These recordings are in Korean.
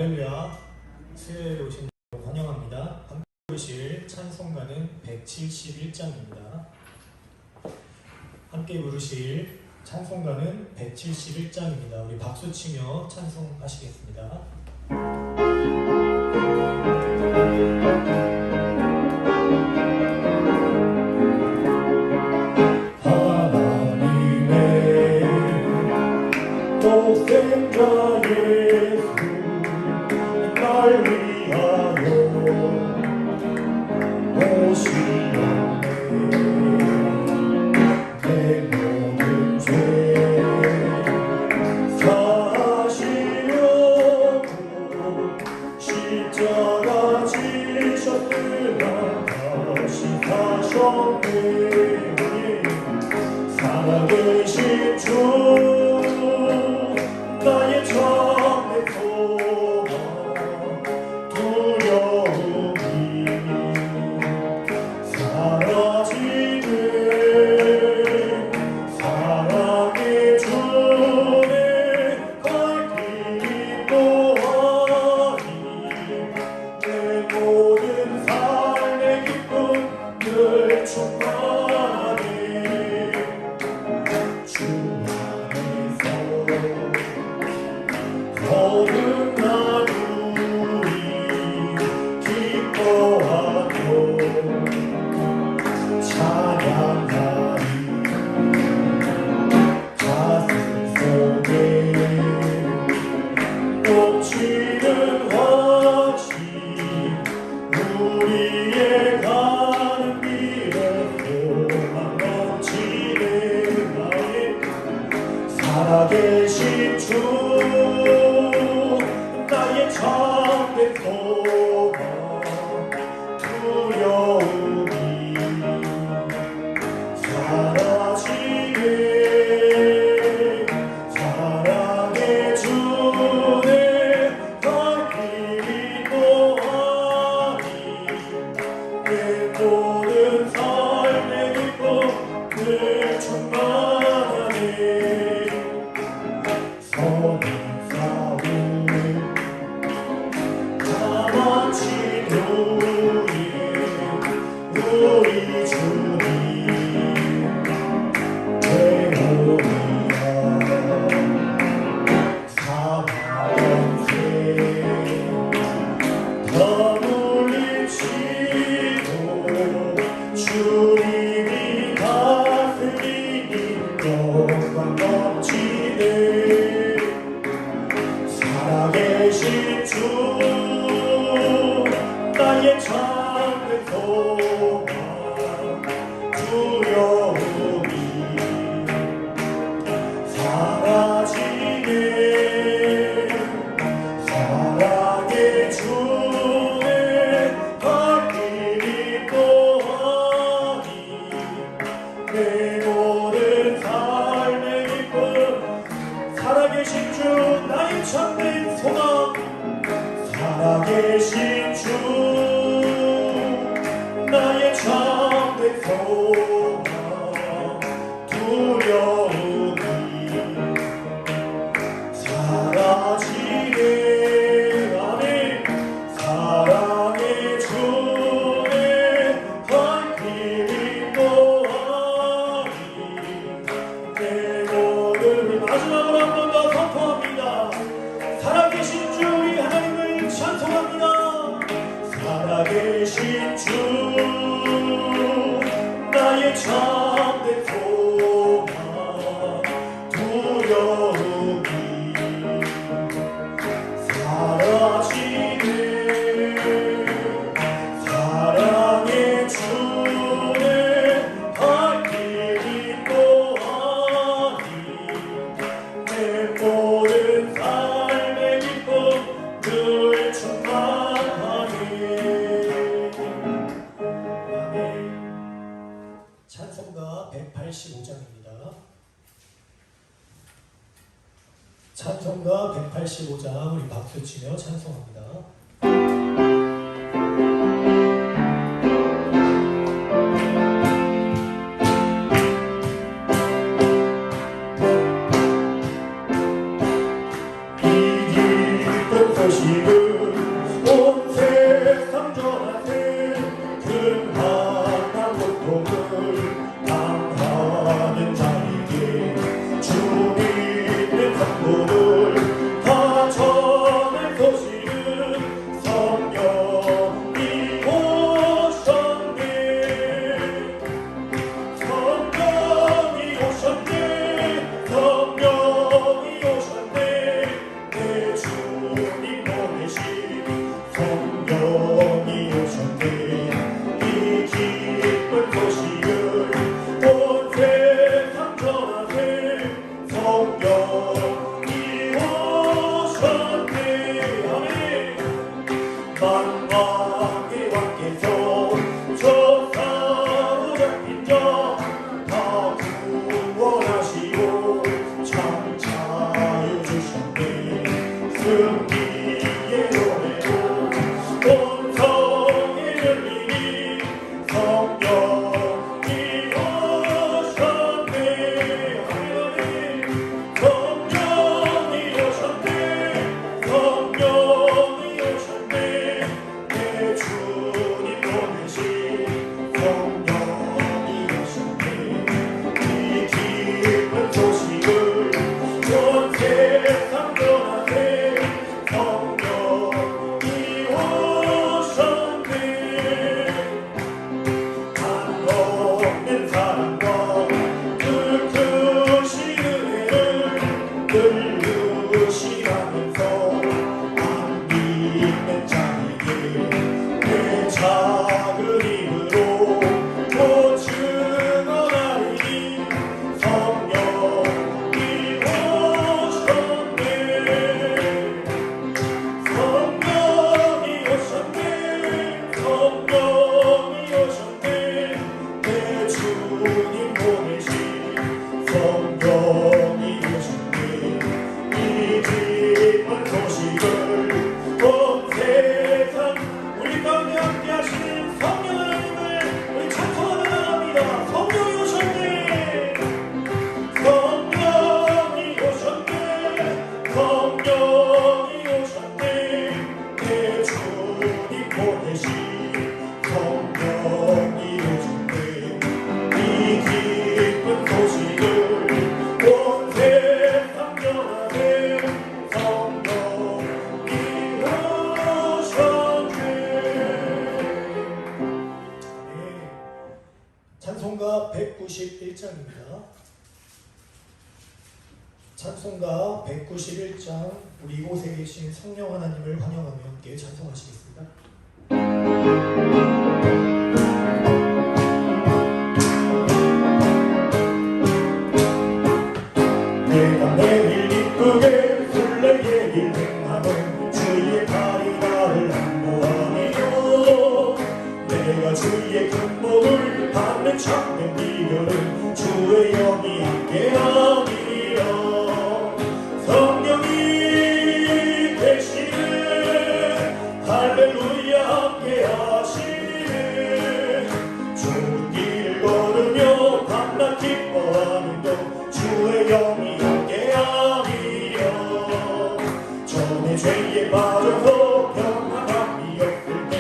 할렐루야, 수요일에 오신 여러분 환영합니다. 함께 부르실 찬송가는 171장입니다. 함께 부르실 찬송가는 171장입니다. 우리 박수치며 찬송하시겠습니다. 독생자 예수 날 위하여 오시었네. 내 모든 죄 사시려고 십자가 지셨으나 다시 사셨네. 살아계신 주 나의 참된 소망 두려움이 사라지네. 사랑의 주내 갈 길이 또하니 내 모든 삶의 기쁨 늘 충만해. 주 모든 나누리 기뻐하며 찬양하리. 가슴 속에 넘치는 확신 우리의 가는 길에 소망 넘치는 나의 살아계신 주 나의 참된 소망 두려움이 사라지네. 사랑의 주내 갈 길이 또하니 내 모든 삶의 기쁨 늘 충만하네. 우리 주님 대오리야 사방세 더 물리치고 주님이 다스리니 영광 넘치네. 살아계신 주 나의 참된 소망 두려움이 사라지네. 사랑의 주내 갈 길이 또하니 내 모든 삶의 기쁨 살아계신 주 나의 참된 소망. 살아계신 주 나의 참된 소망 두려움이 사라지네. 아멘. 사랑의 주내 갈 길이 또하니 내 모든 마지막으로 한 번 더 선포합니다. 살아계신 주 우리 하나님을 찬송합니다. 살아계신 주 나의 참된 소망 두려움이 사라지네. 사랑의 주내 갈 길이 또하니 내 모든 삶의 기쁨 늘 충만하네. 찬송가 185장입니다. 찬송가 185장 우리 박수치며 찬송합니다. 이 기쁜 소식을 성령이 오셨네. 이 기쁜 소식을 온 세상 전하세. 성령이 오셨네. 아멘. 만왕의 왕께서 저 사로잡힌 자 다 구원하시고 참 자유 주셨네. 승리의 노래로 온 성에 열리니 성령이 오셨네. 아멘. 성령이 오셨네. 성령이 오셨네. 내 주님 보내신 성령이 오셨네. 이 기쁜 소식을 온 세상 전하세. 성령이 오셨네. 한없는 사랑과 뜻으신 은혜를 늘 누시하면서 안 믿는 자에게 내 작은 힘으로 또 증언하리니 성령이 오셨네. 성령이 오셨네. 성령이 오셨네. 내 주님 보내신 성령이 오셨네. 이 기쁜 소식을 온 세상 우리 가운데 함께 하시는 성령 하나님을 우리 찬송하며 나갑니다. 성령이 오셨네. 성령이 오셨네. 성령이 오셨네. 내 주님 보내신 성령이 오셨네. 이 기쁜 소식을 온 세상 전하세. 성령이 오셨네. 네. 찬송가 191장입니다. 찬송가 191장 우리 이곳에 계신 성령 하나님을 환영하며 함께 찬송하시겠습니다. 내가 매일 기쁘게 술래의 길 행하면 주의 팔이 나를 안보하니요. 내가 주의 큰 복을 받는 참된 비결은 주의 영이 함께하니라. 성령이 계시네. 할렐루야 함께하시네. 좋은 길을 걸으며 밤낮 기뻐하는 것 주의 영이 함께하리라. 전에 죄에 빠져서 평안함이 없을 때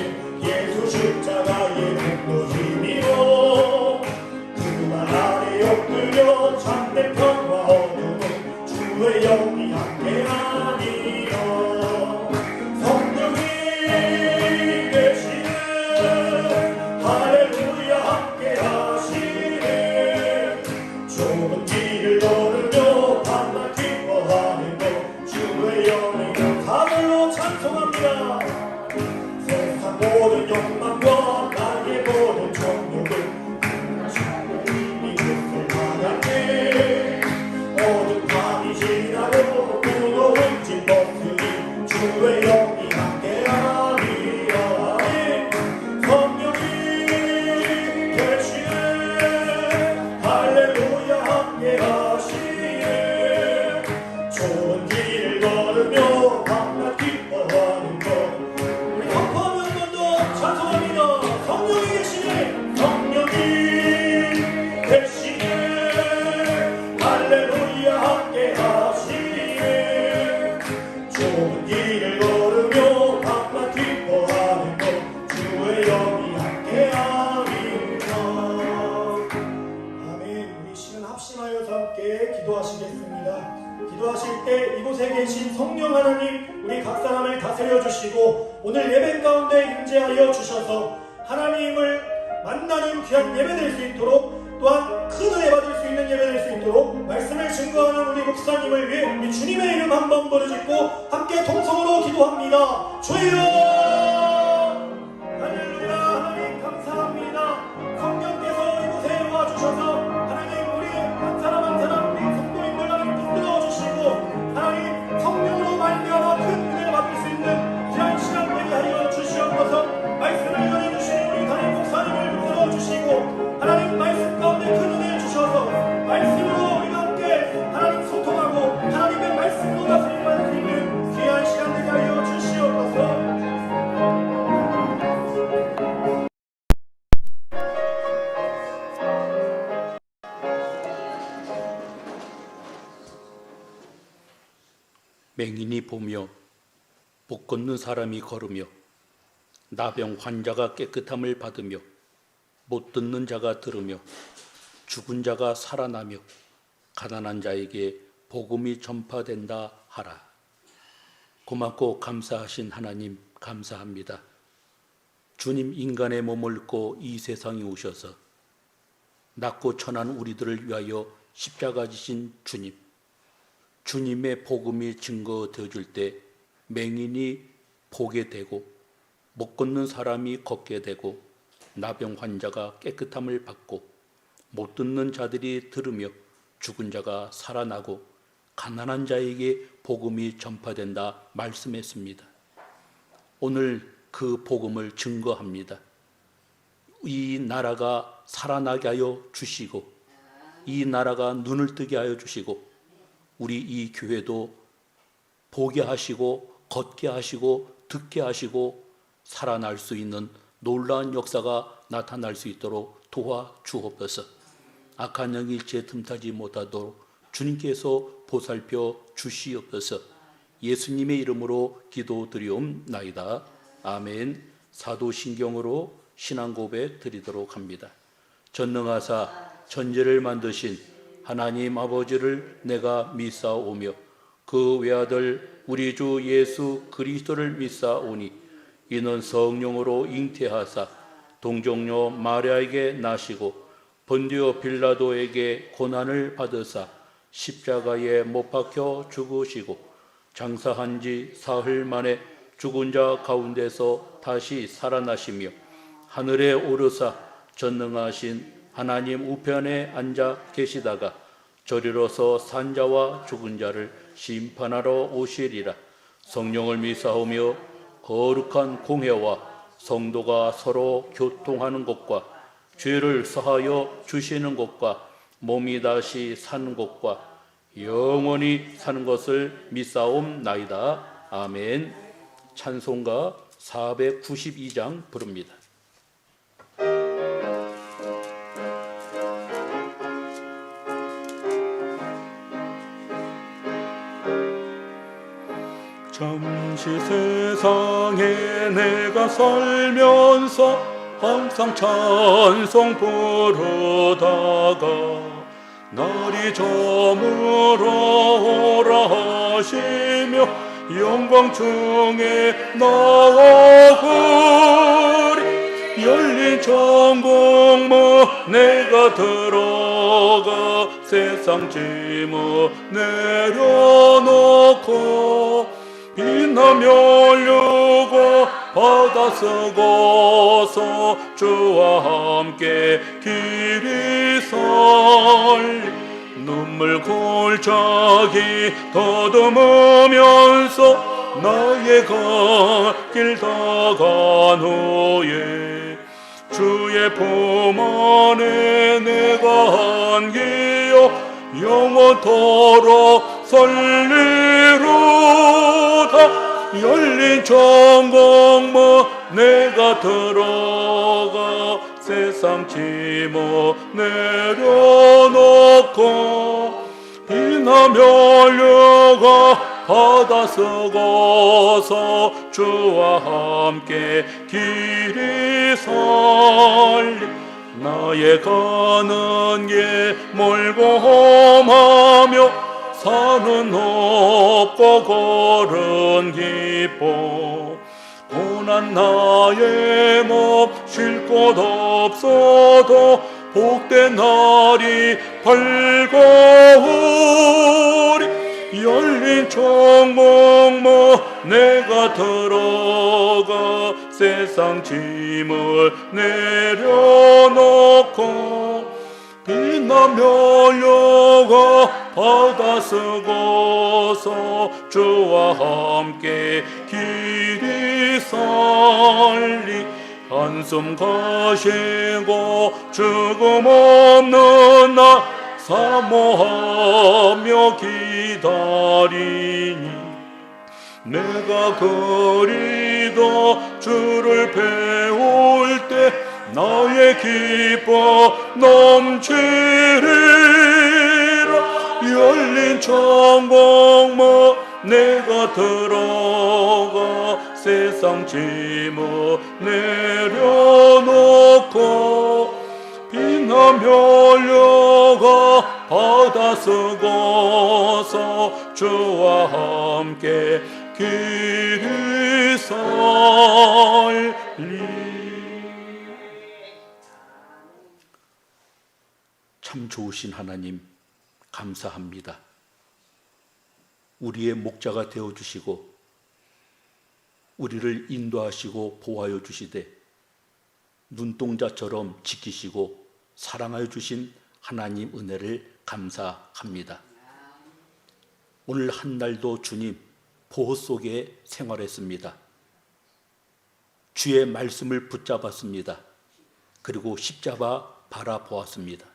예수 십자가의 분노 힘이로 그말 아래 엎드려 참된 평화 얻으면 주의 영이 함께하리라. 성령이 계시네. 할렐루야 함께하시네. 좋은 길을 걸으며 밤낮 기뻐하는 것 주의 영이 하늘로 찬송합니다. 세상 모든 욕망과 나의 모든 정욕을 이미 그을 받았네. 어두운 밤이 지나고 무거운 짐 벗으니 주의 영이 함께하리라. 성령이 계시네. 할렐루야 함께하시네. 좋은 길을 걸으며 밤낮 기뻐하는 것 우리 선포하며 한 번 더 찬송합니다. 성령이 계시네. 성령이 계시네. 할렐루야 함께하시네. 좋은 길을 걸으며 밤낮 기뻐하는 것 주의 영이 함께하리라. 아멘. 우리 시는 합심하여서 함께 기도하시겠습니다. 기도하실 때 이곳에 계신 성령 하나님 우리 각 사람을 다스려 주시고 오늘 예배 가운데 임재하여 주셔서 하나님을 만나는 귀한 예배 될 수 있도록 또한 큰 은혜 받을 수 있는 예배 될 수 있도록 말씀을 증거하는 우리 목사님을 위해 우리 주님의 이름 한번 부르짖고 함께 동성으로 기도합니다. 주여 맹인이 보며 못 걷는 사람이 걸으며 나병 환자가 깨끗함을 받으며 못 듣는 자가 들으며 죽은 자가 살아나며 가난한 자에게 복음이 전파된다 하라. 고맙고 감사하신 하나님 감사합니다. 주님 인간의 몸을 입고 이 세상에 오셔서 낮고 천한 우리들을 위하여 십자가 지신 주님, 주님의 복음이 증거되어 줄 때 맹인이 보게 되고 못 걷는 사람이 걷게 되고 나병 환자가 깨끗함을 받고 못 듣는 자들이 들으며 죽은 자가 살아나고 가난한 자에게 복음이 전파된다 말씀했습니다. 오늘 그 복음을 증거합니다. 이 나라가 살아나게 하여 주시고 이 나라가 눈을 뜨게 하여 주시고 우리 이 교회도 보게 하시고 걷게 하시고 듣게 하시고 살아날 수 있는 놀라운 역사가 나타날 수 있도록 도와주옵소서. 악한 영이 일체 틈타지 못하도록 주님께서 보살펴 주시옵소서. 예수님의 이름으로 기도드리옵나이다. 아멘. 사도신경으로 신앙 고백 드리도록 합니다. 전능하사 천지를 만드신 하나님 아버지를 내가 믿사오며 그 외아들 우리 주 예수 그리스도를 믿사오니 이는 성령으로 잉태하사 동정녀 마리아에게 나시고 본디오 빌라도에게 고난을 받으사 십자가에 못 박혀 죽으시고 장사한 지 사흘 만에 죽은 자 가운데서 다시 살아나시며 하늘에 오르사 전능하신 하나님 우편에 앉아 계시다가 저리로서 산자와 죽은 자를 심판하러 오시리라. 성령을 믿사오며 거룩한 공회와 성도가 서로 교통하는 것과 죄를 사하여 주시는 것과 몸이 다시 사는 것과 영원히 사는 것을 믿사옵나이다. 아멘. 찬송가 492장 부릅니다. 잠시 세상에 내가 살면서 항상 찬송 부르다가 날이 저물어 오라 하시며 영광 중에 나오구리. 열린 천국문 내가 들어가 세상 짐을 내려놓고 빛나며 열려고 바다 쓰고서 주와 함께 길이 설리 눈물 골짜기 더듬으면서 나의 갈 길 다간 후에 주의 품 안에 내가 안기어 영원토록 설리로다. 열린 천국문 내가 들어가 세상 짐을 내려놓고 비나며 열려가 바다 쓰고서 주와 함께 길이 설리 나의 가는 게 멀고 험하며 산은 없고 걸은 기뻐 고난 나의 몸 쉴 곳 없어도 복된 날이 밝아오리. 열린 천국문 내가 들어가 세상 짐을 내려놓고 빛나며 열려가 바다 쓰고서 주와 함께 길이 설리 한숨 가시고 죽음 없는 날 사모하며 기다리니 내가 그리도 주를 배울 때 나의 기뻐 넘치리라. 열린 천국문 내가 들어가 세상 짐을 내려놓고 비나 멸려가 바다 쓰고서 주와 함께 길을 살리. 참 좋으신 하나님 감사합니다. 우리의 목자가 되어주시고 우리를 인도하시고 보호하여 주시되 눈동자처럼 지키시고 사랑하여 주신 하나님 은혜를 감사합니다. 오늘 한 날도 주님 보호 속에 생활했습니다. 주의 말씀을 붙잡았습니다. 그리고 십자가 바라보았습니다.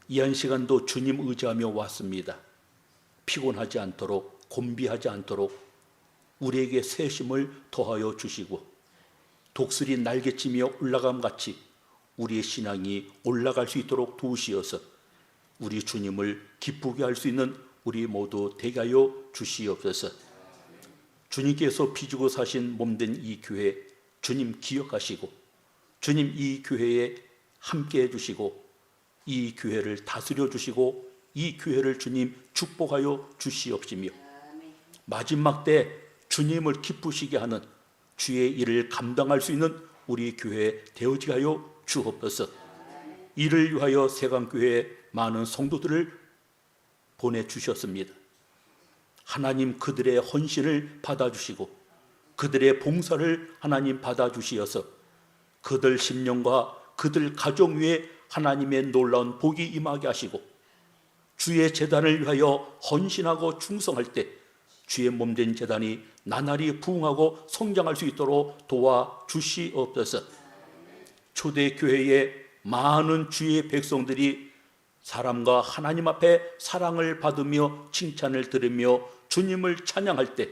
이 한 시간도 주님 의지하며 왔습니다. 피곤하지 않도록, 곤비하지 않도록 우리에게 새 힘을 더하여 주시고 독수리 날개치며 올라감같이 우리의 신앙이 올라갈 수 있도록 도우시어서 우리 주님을 기쁘게 할 수 있는 우리 모두 되게 하여 주시옵소서. 주님께서 피 주고 사신 몸된 이 교회 주님 기억하시고 주님 이 교회에 함께해 주시고 이 교회를 다스려 주시고 이 교회를 주님 축복하여 주시옵시며 마지막 때 주님을 기쁘시게 하는 주의 일을 감당할 수 있는 우리 교회 되어지게 하여 주옵소서. 이를 위하여 세강교회에 많은 성도들을 보내주셨습니다. 하나님 그들의 헌신을 받아주시고 그들의 봉사를 하나님 받아주시어서 그들 심령과 그들 가정 위에 하나님의 놀라운 복이 임하게 하시고 주의 제단을 위하여 헌신하고 충성할 때 주의 몸된 제단이 나날이 부흥하고 성장할 수 있도록 도와주시옵소서. 초대교회에 많은 주의 백성들이 사람과 하나님 앞에 사랑을 받으며 칭찬을 들으며 주님을 찬양할 때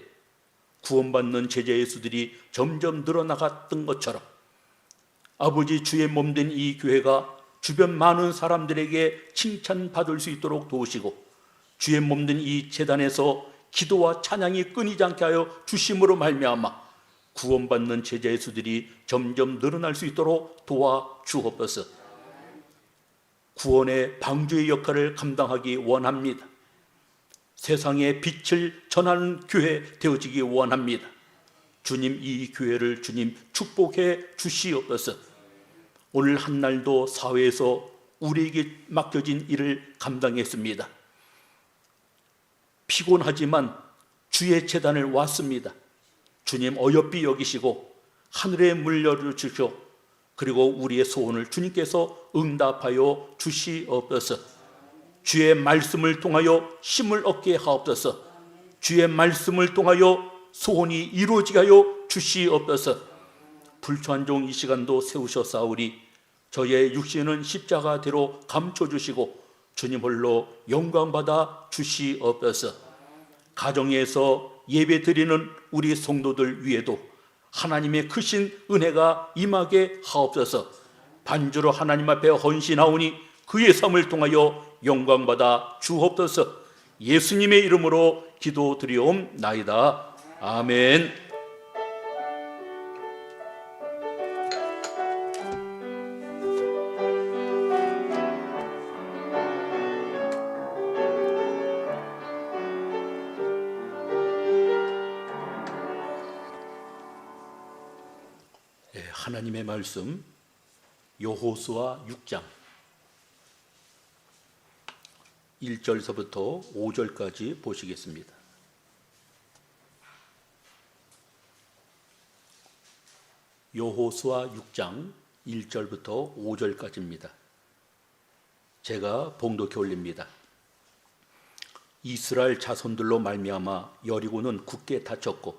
구원받는 제자 예수들이 점점 늘어나갔던 것처럼 아버지 주의 몸된 이 교회가 주변 많은 사람들에게 칭찬받을 수 있도록 도우시고 주의 몸된 이 제단에서 기도와 찬양이 끊이지 않게 하여 주심으로 말미암아 구원받는 제자 예수들이 점점 늘어날 수 있도록 도와주옵소서. 구원의 방주의 역할을 감당하기 원합니다. 세상에 빛을 전하는 교회 되어지기 원합니다. 주님 이 교회를 주님 축복해 주시옵소서. 오늘 한 날도 사회에서 우리에게 맡겨진 일을 감당했습니다. 피곤하지만 주의 제단을 왔습니다. 주님 어여삐 여기시고 하늘에 물 열어주시오. 그리고 우리의 소원을 주님께서 응답하여 주시옵소서. 주의 말씀을 통하여 힘을 얻게 하옵소서. 주의 말씀을 통하여 소원이 이루어지게 하여 주시옵소서. 불초한 종 이 시간도 세우셨사오니 저의 육신은 십자가대로 감춰주시고 주님 홀로 영광받아 주시옵소서. 가정에서 예배드리는 우리 성도들 위에도 하나님의 크신 은혜가 임하게 하옵소서. 반주로 하나님 앞에 헌신하오니 그의 삶을 통하여 영광받아 주옵소서. 예수님의 이름으로 기도드리옵나이다. 아멘. 하나님의 말씀 여호수아 6장 1절서부터 5절까지 보시겠습니다. 여호수아 6장 1절부터 5절까지입니다. 제가 봉독해 올립니다. 이스라엘 자손들로 말미암아 여리고는 굳게 닫혔고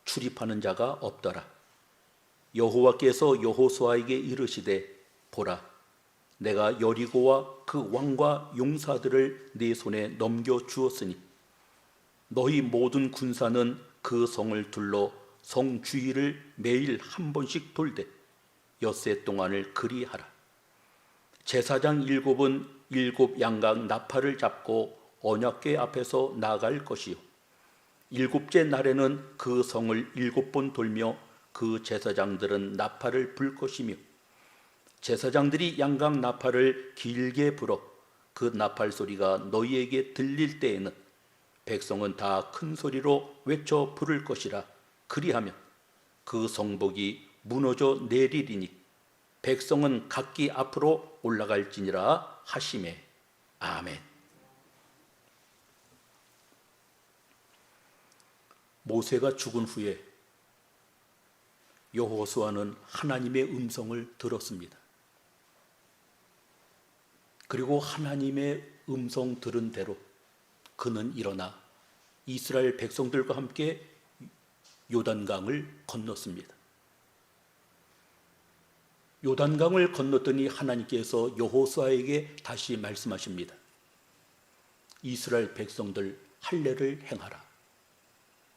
출입하는 자가 없더라. 여호와께서 여호수아에게 이르시되 보라 내가 여리고와 그 왕과 용사들을 네 손에 넘겨 주었으니 너희 모든 군사는 그 성을 둘러 성 주위를 매일 한 번씩 돌되 엿새 동안을 그리하라. 제사장 7은 7 양각 나팔을 잡고 언약궤 앞에서 나갈 것이요 일곱째 날에는 그 성을 7번 돌며 그 제사장들은 나팔을 불 것이며 제사장들이 양각 나팔을 길게 불어 그 나팔 소리가 너희에게 들릴 때에는 백성은 다 큰 소리로 외쳐 부를 것이라. 그리하면 그 성벽이 무너져 내리리니 백성은 각기 앞으로 올라갈지니라 하시매. 아멘. 모세가 죽은 후에 여호수아는 하나님의 음성을 들었습니다. 그리고 하나님의 음성 들은 대로 그는 일어나 이스라엘 백성들과 함께 요단강을 건넜습니다. 요단강을 건넜더니 하나님께서 여호수아에게 다시 말씀하십니다. 이스라엘 백성들 할례를 행하라.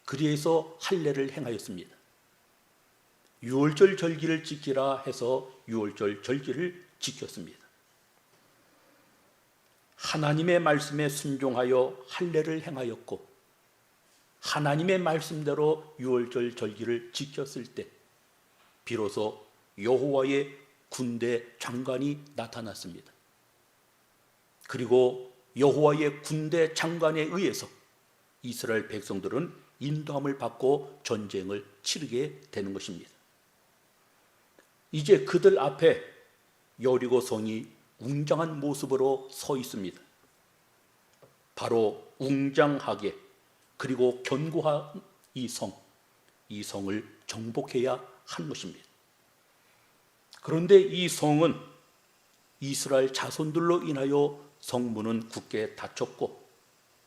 그리해서 할례를 행하였습니다. 유월절 절기를 지키라 해서 유월절 절기를 지켰습니다. 하나님의 말씀에 순종하여 할례를 행하였고 하나님의 말씀대로 유월절 절기를 지켰을 때 비로소 여호와의 군대 장관이 나타났습니다. 그리고 여호와의 군대 장관에 의해서 이스라엘 백성들은 인도함을 받고 전쟁을 치르게 되는 것입니다. 이제 그들 앞에 여리고 성이 웅장한 모습으로 서 있습니다. 바로 웅장하게 그리고 견고한 이 성을 정복해야 하는 것입니다. 그런데 이 성은 이스라엘 자손들로 인하여 성문은 굳게 닫혔고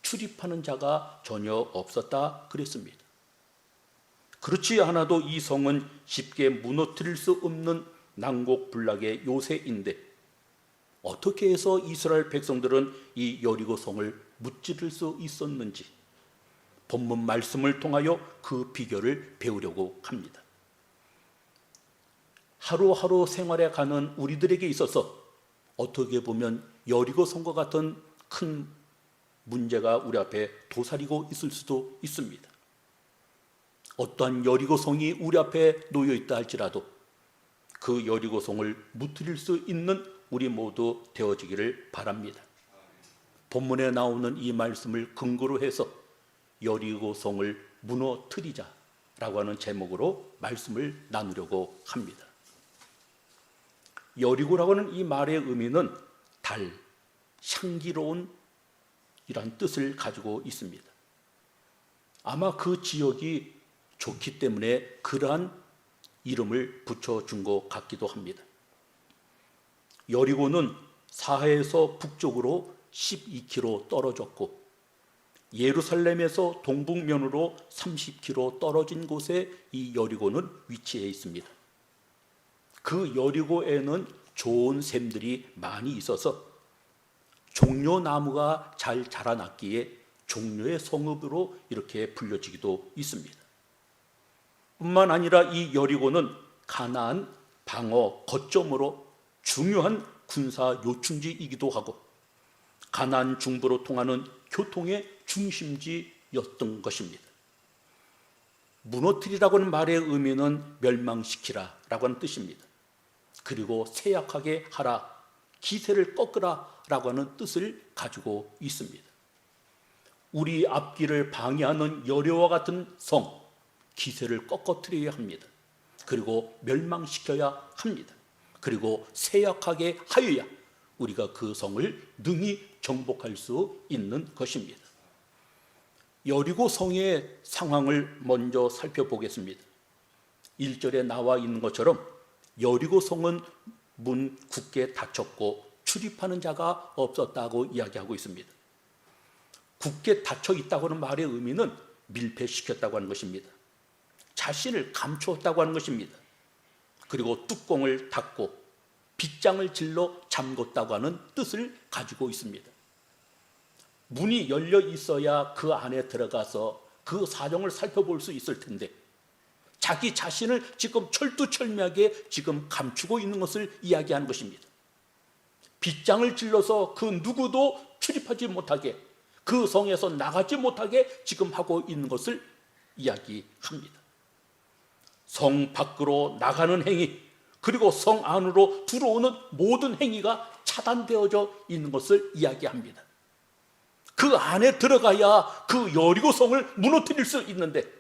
출입하는 자가 전혀 없었다 그랬습니다. 그렇지 않아도 이 성은 쉽게 무너뜨릴 수 없는 난곡불락의 요새인데 어떻게 해서 이스라엘 백성들은 이 여리고 성을 무찌를 수 있었는지 본문 말씀을 통하여 그 비결을 배우려고 합니다. 하루하루 생활에 가는 우리들에게 있어서 어떻게 보면 여리고 성과 같은 큰 문제가 우리 앞에 도사리고 있을 수도 있습니다. 어떠한 여리고 성이 우리 앞에 놓여 있다 할지라도 그 여리고 성을 무트릴 수 있는 우리 모두 되어지기를 바랍니다. 본문에 나오는 이 말씀을 근거로 해서 여리고 성을 무너뜨리자라고 하는 제목으로 말씀을 나누려고 합니다. 여리고라고 하는 이 말의 의미는 달, 향기로운 이란 뜻을 가지고 있습니다. 아마 그 지역이 좋기 때문에 그러한 이름을 붙여준 것 같기도 합니다. 여리고는 사해에서 북쪽으로 12km 떨어졌고 예루살렘에서 동북면으로 30km 떨어진 곳에 이 여리고는 위치해 있습니다. 그 여리고에는 좋은 샘들이 많이 있어서 종려나무가 잘 자라났기에 종려의 성읍으로 이렇게 불려지기도 있습니다. 뿐만 아니라 이 여리고는 가나안 방어 거점으로 중요한 군사 요충지이기도 하고 가나안 중부로 통하는 교통의 중심지였던 것입니다. 무너뜨리라고 하는 말의 의미는 멸망시키라 라고 하는 뜻입니다. 그리고 쇠약하게 하라, 기세를 꺾으라 라고 하는 뜻을 가지고 있습니다. 우리 앞길을 방해하는 여리고와 같은 성, 기세를 꺾어뜨려야 합니다. 그리고 멸망시켜야 합니다. 그리고 쇠약하게 하여야 우리가 그 성을 능히 정복할 수 있는 것입니다. 여리고 성의 상황을 먼저 살펴보겠습니다. 1절에 나와 있는 것처럼 여리고 성은 문 굳게 닫혔고 출입하는 자가 없었다고 이야기하고 있습니다. 굳게 닫혀 있다고 하는 말의 의미는 밀폐시켰다고 하는 것입니다. 자신을 감추었다고 하는 것입니다. 그리고 뚜껑을 닫고 빗장을 질러 잠궜다고 하는 뜻을 가지고 있습니다. 문이 열려 있어야 그 안에 들어가서 그 사정을 살펴볼 수 있을 텐데 자기 자신을 지금 철두철미하게 지금 감추고 있는 것을 이야기하는 것입니다. 빗장을 질러서 그 누구도 출입하지 못하게 그 성에서 나가지 못하게 지금 하고 있는 것을 이야기합니다. 성 밖으로 나가는 행위, 그리고 성 안으로 들어오는 모든 행위가 차단되어져 있는 것을 이야기합니다. 그 안에 들어가야 그 여리고성을 무너뜨릴 수 있는데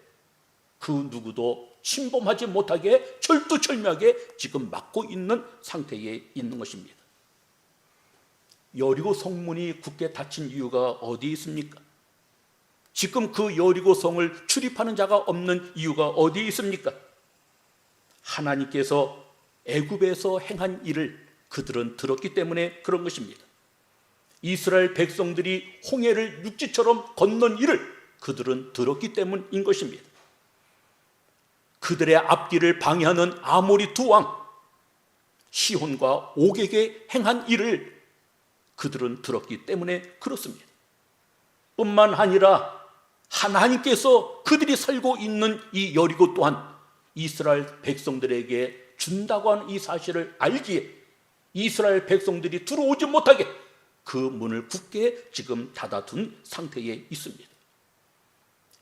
그 누구도 침범하지 못하게 철두철미하게 지금 막고 있는 상태에 있는 것입니다. 여리고 성문이 굳게 닫힌 이유가 어디 있습니까? 지금 그 여리고 성을 출입하는 자가 없는 이유가 어디 있습니까? 하나님께서 애굽에서 행한 일을 그들은 들었기 때문에 그런 것입니다. 이스라엘 백성들이 홍해를 육지처럼 건넌 일을 그들은 들었기 때문인 것입니다. 그들의 앞길을 방해하는 아모리 두 왕 시혼과 옥에게 행한 일을 그들은 들었기 때문에 그렇습니다. 뿐만 아니라 하나님께서 그들이 살고 있는 이 여리고 또한 이스라엘 백성들에게 준다고 하는 이 사실을 알기에 이스라엘 백성들이 들어오지 못하게 그 문을 굳게 지금 닫아둔 상태에 있습니다.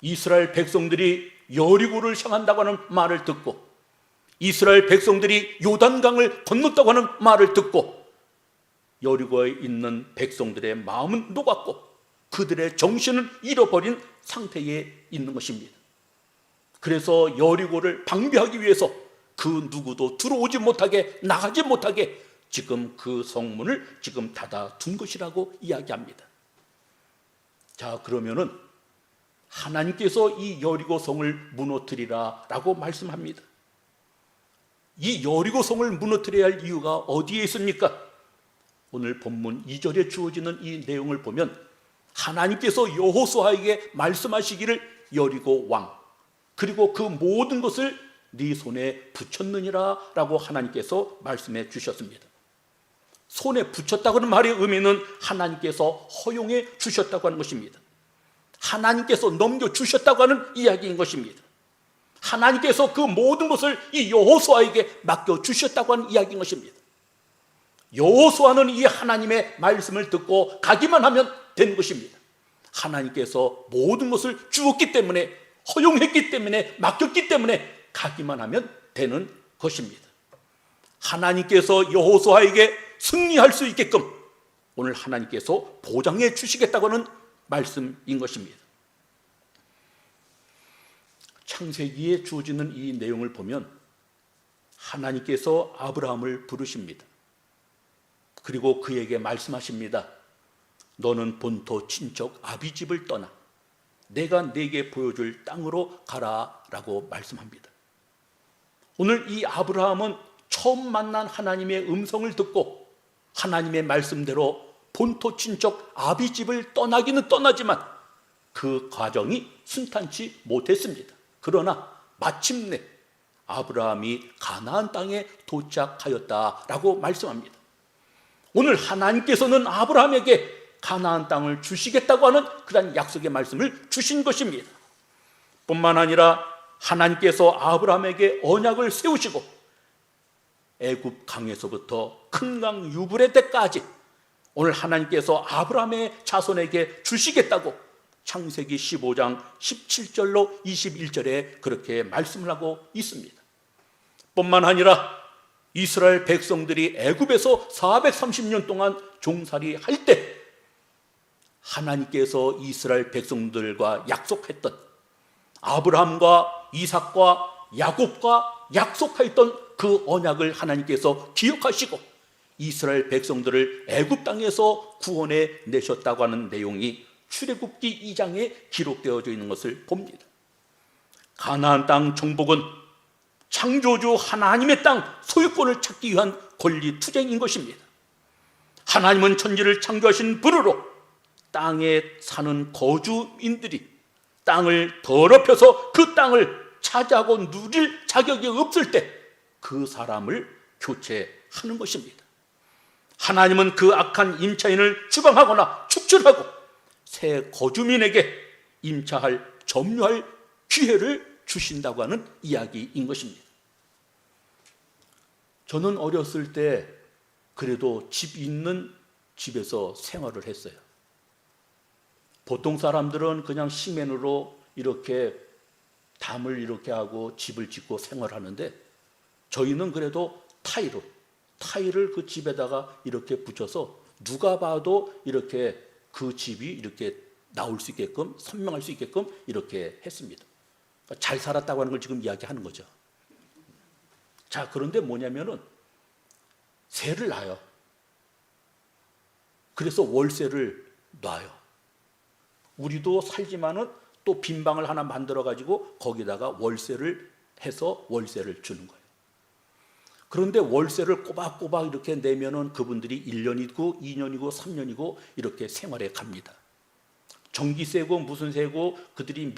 이스라엘 백성들이 여리고를 향한다고 하는 말을 듣고 이스라엘 백성들이 요단강을 건넜다고 하는 말을 듣고 여리고에 있는 백성들의 마음은 녹았고 그들의 정신은 잃어버린 상태에 있는 것입니다. 그래서 여리고를 방비하기 위해서 그 누구도 들어오지 못하게 나가지 못하게 지금 그 성문을 지금 닫아둔 것이라고 이야기합니다. 자, 그러면은 하나님께서 이 여리고 성을 무너뜨리라 라고 말씀합니다. 이 여리고 성을 무너뜨려야 할 이유가 어디에 있습니까? 오늘 본문 2절에 주어지는 이 내용을 보면 하나님께서 여호수아에게 말씀하시기를 여리고 왕 그리고 그 모든 것을 네 손에 붙였느니라 라고 하나님께서 말씀해 주셨습니다. 손에 붙였다고는 말의 의미는 하나님께서 허용해 주셨다고 하는 것입니다. 하나님께서 넘겨주셨다고 하는 이야기인 것입니다. 하나님께서 그 모든 것을 이 여호수아에게 맡겨주셨다고 하는 이야기인 것입니다. 여호수아는 이 하나님의 말씀을 듣고 가기만 하면 된 것입니다. 하나님께서 모든 것을 주었기 때문에 허용했기 때문에 맡겼기 때문에 가기만 하면 되는 것입니다. 하나님께서 여호수아에게 승리할 수 있게끔 오늘 하나님께서 보장해 주시겠다고 하는 말씀인 것입니다. 창세기에 주어지는 이 내용을 보면 하나님께서 아브라함을 부르십니다. 그리고 그에게 말씀하십니다. 너는 본토 친척 아비집을 떠나 내가 네게 보여줄 땅으로 가라 라고 말씀합니다. 오늘 이 아브라함은 처음 만난 하나님의 음성을 듣고 하나님의 말씀대로 본토 친척 아비집을 떠나기는 떠나지만 그 과정이 순탄치 못했습니다. 그러나 마침내 아브라함이 가나안 땅에 도착하였다라고 말씀합니다. 오늘 하나님께서는 아브라함에게 가나안 땅을 주시겠다고 하는 그런 약속의 말씀을 주신 것입니다. 뿐만 아니라 하나님께서 아브라함에게 언약을 세우시고 애굽 강에서부터 큰 강 유브레데까지 오늘 하나님께서 아브라함의 자손에게 주시겠다고 창세기 15장 17절로 21절에 그렇게 말씀을 하고 있습니다. 뿐만 아니라 이스라엘 백성들이 애굽에서 430년 동안 종살이 할 때 하나님께서 이스라엘 백성들과 약속했던 아브라함과 이삭과 야곱과 약속하였던 그 언약을 하나님께서 기억하시고 이스라엘 백성들을 애굽 땅에서 구원해 내셨다고 하는 내용이 출애굽기 2장에 기록되어져 있는 것을 봅니다. 가나안 땅 정복은 창조주 하나님의 땅 소유권을 찾기 위한 권리 투쟁인 것입니다. 하나님은 천지를 창조하신 분으로 땅에 사는 거주민들이 땅을 더럽혀서 그 땅을 차지하고 누릴 자격이 없을 때 그 사람을 교체하는 것입니다. 하나님은 그 악한 임차인을 추방하거나 축출하고 새 거주민에게 임차할 점유할 기회를 주신다고 하는 이야기인 것입니다. 저는 어렸을 때 그래도 집 있는 집에서 생활을 했어요. 보통 사람들은 그냥 시멘으로 이렇게 담을 이렇게 하고 집을 짓고 생활하는데, 저희는 그래도 타일을 그 집에다가 이렇게 붙여서 누가 봐도 이렇게 그 집이 이렇게 나올 수 있게끔, 선명할 수 있게끔 이렇게 했습니다. 그러니까 잘 살았다고 하는 걸 지금 이야기하는 거죠. 자, 그런데 뭐냐면은 세를 놔요. 그래서 월세를 놔요. 우리도 살지만은 또 빈 방을 하나 만들어 가지고 거기다가 월세를 해서 월세를 주는 거예요. 그런데 월세를 꼬박꼬박 이렇게 내면은 그분들이 1년이고 2년이고 3년이고 이렇게 생활해 갑니다. 전기세고 무슨 세고 그들이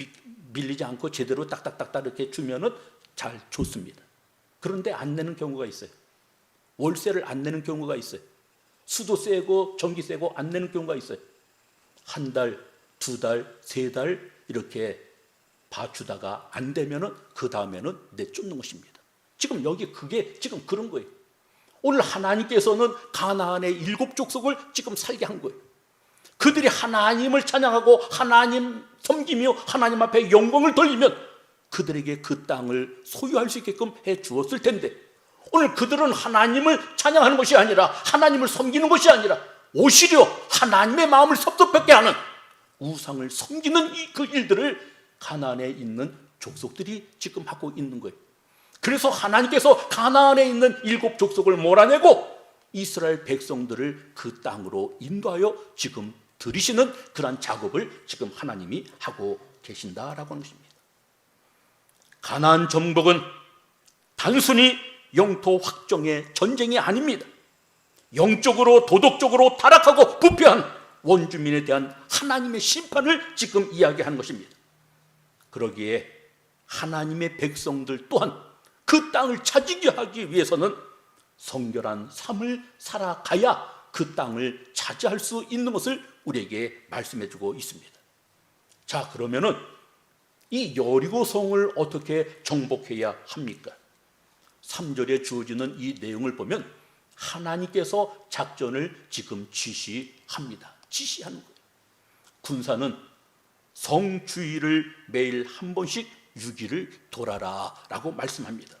밀리지 않고 제대로 딱딱딱딱 이렇게 주면은 잘 좋습니다. 그런데 안 내는 경우가 있어요. 월세를 안 내는 경우가 있어요. 수도세고 전기세고 안 내는 경우가 있어요. 한 달, 두 달, 세 달 이렇게 봐주다가 안 되면은 그 다음에는 내쫓는 것입니다. 지금 여기 그게 지금 그런 거예요. 오늘 하나님께서는 가나안의 7 족속을 지금 살게 한 거예요. 그들이 하나님을 찬양하고 하나님 섬기며 하나님 앞에 영광을 돌리면 그들에게 그 땅을 소유할 수 있게끔 해 주었을 텐데, 오늘 그들은 하나님을 찬양하는 것이 아니라 하나님을 섬기는 것이 아니라 오히려 하나님의 마음을 섭섭하게 하는 우상을 섬기는 그 일들을 가나안에 있는 족속들이 지금 하고 있는 거예요. 그래서 하나님께서 가나안에 있는 7 족속을 몰아내고 이스라엘 백성들을 그 땅으로 인도하여 지금 들이시는 그러한 작업을 지금 하나님이 하고 계신다라고 하는 것입니다. 가나안 정복은 단순히 영토 확정의 전쟁이 아닙니다. 영적으로 도덕적으로 타락하고 부패한 원주민에 대한 하나님의 심판을 지금 이야기하는 것입니다. 그러기에 하나님의 백성들 또한 그 땅을 차지게 하기 위해서는 성결한 삶을 살아가야 그 땅을 차지할 수 있는 것을 우리에게 말씀해 주고 있습니다. 자, 그러면은 이 여리고성을 어떻게 정복해야 합니까? 3절에 주어지는 이 내용을 보면 하나님께서 작전을 지금 지시하는 거예요. 군사는 성 주위를 매일 한 번씩 6일을 돌아라 라고 말씀합니다.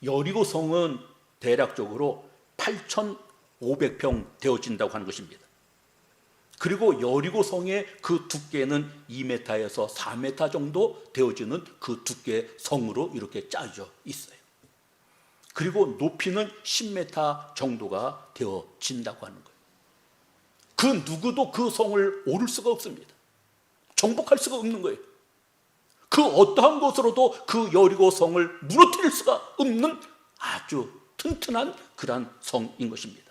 여리고성은 대략적으로 8,500평 되어진다고 하는 것입니다. 그리고 여리고성의 그 두께는 2m에서 4m 정도 되어지는 그 두께 성으로 이렇게 짜져 있어요. 그리고 높이는 10m 정도가 되어진다고 하는 거예요. 그 누구도 그 성을 오를 수가 없습니다. 정복할 수가 없는 거예요. 그 어떠한 것으로도 그 여리고성을 무너뜨릴 수가 없는 아주 튼튼한 그러한 성인 것입니다.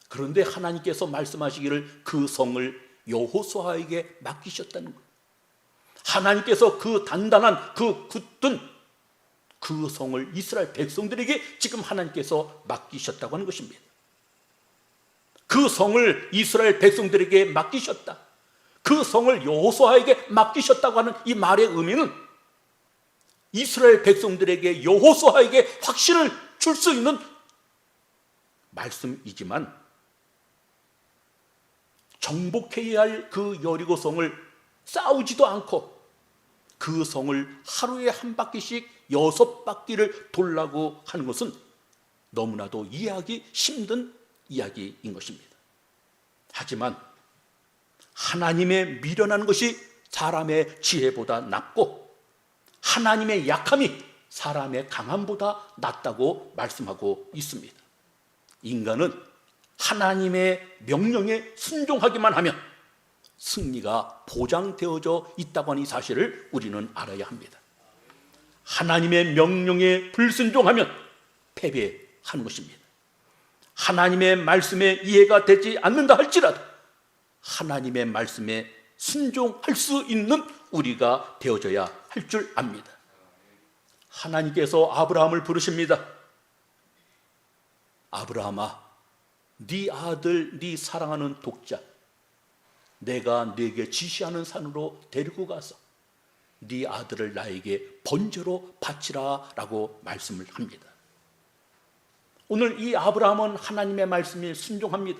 그런데 하나님께서 말씀하시기를 그 성을 여호수아에게 맡기셨다는 거예요. 하나님께서 그 단단한 그 굳든 그 성을 이스라엘 백성들에게 지금 하나님께서 맡기셨다고 하는 것입니다. 그 성을 이스라엘 백성들에게 맡기셨다, 그 성을 여호수아에게 맡기셨다고 하는 이 말의 의미는 이스라엘 백성들에게 여호수아에게 확신을 줄 수 있는 말씀이지만, 정복해야 할 그 여리고성을 싸우지도 않고 그 성을 하루에 한 바퀴씩 6바퀴를 돌라고 하는 것은 너무나도 이해하기 힘든 이야기인 것입니다. 하지만 하나님의 미련한 것이 사람의 지혜보다 낫고 하나님의 약함이 사람의 강함보다 낫다고 말씀하고 있습니다. 인간은 하나님의 명령에 순종하기만 하면 승리가 보장되어져 있다고 하는 이 사실을 우리는 알아야 합니다. 하나님의 명령에 불순종하면 패배하는 것입니다. 하나님의 말씀에 이해가 되지 않는다 할지라도 하나님의 말씀에 순종할 수 있는 우리가 되어져야 할 줄 압니다. 하나님께서 아브라함을 부르십니다. 아브라함아, 네 아들, 네 사랑하는 독자, 내가 네게 지시하는 산으로 데리고 가서 네 아들을 나에게 번제로 바치라 라고 말씀을 합니다. 오늘 이 아브라함은 하나님의 말씀에 순종합니다.